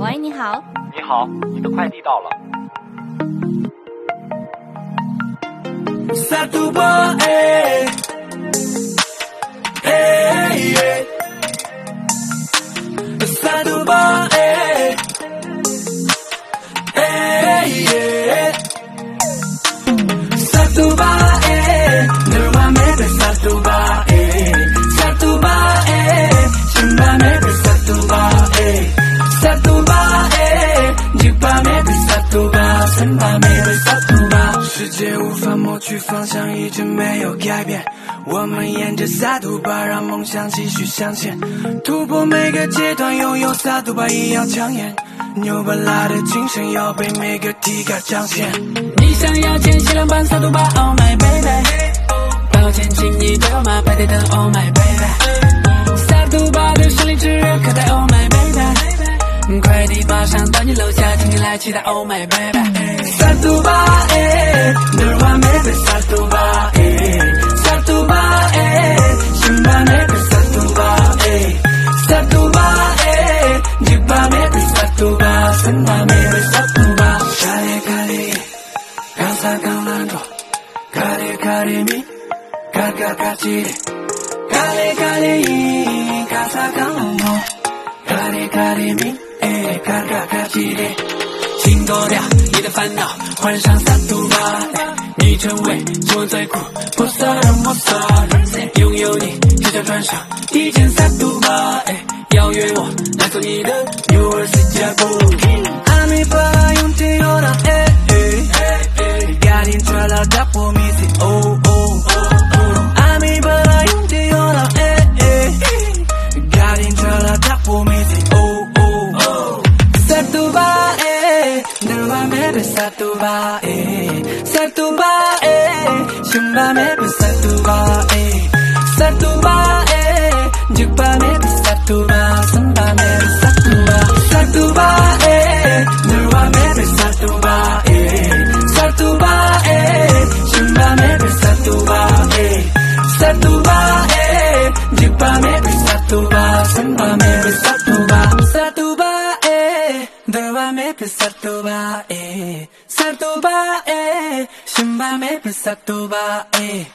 喂，你好。你好，你的快递到了。Satu bae, satu bae, satu bae, 너와 매일 satu bae, satu bae, 신밤에 satu bae, satu bae, 늦밤에 satu bae,深밤에 satu bae。世界无法抹去方向，一直没有改变。我们沿着萨图巴，让梦想继续向前，突破每个阶段，拥有萨图巴一样抢眼。牛巴拉的精神要被每个体感彰显。你想要前西凉版萨图巴 ，Oh my baby。抱歉，请你对我马排队的 Oh my baby。萨图巴的胜利之日可待 Oh my baby。快递马上到你楼下，请你来期待 Oh my baby。Satu bae, 너와 매일 satu bae, satu bae, 신밤에 satu bae, satu bae, 늦밤에 satu bae,深밤에 satu bae。가리가리, 강사강난도, 가리가리미, 가가가지리, 가리가리, 강사강난도, 가리가리미, 가가가지리。请脱掉你的烦恼，换上萨图巴，你成为我最酷破色的魔法，拥有你就叫穿上一件萨图巴，邀约我来做你的幼儿私家部。阿米巴用天有那，Garin trala dapo misi oh oh， 阿米巴用天有那，Garin trala dapo misi oh oh， 萨图巴。너와 매일 satu bae, satu bae, 신밤에 satu bae, satu bae, 늦밤에 satu bae,深밤에 satu bae, satu bae, 너와 매일 satu bae, satu bae, 신밤에 satu bae, satu bae, 늦밤에 satu bae,深밤에 satu bae, satu bae, 너와 매일 satu bae, satu bae, 신밤에 satu bae.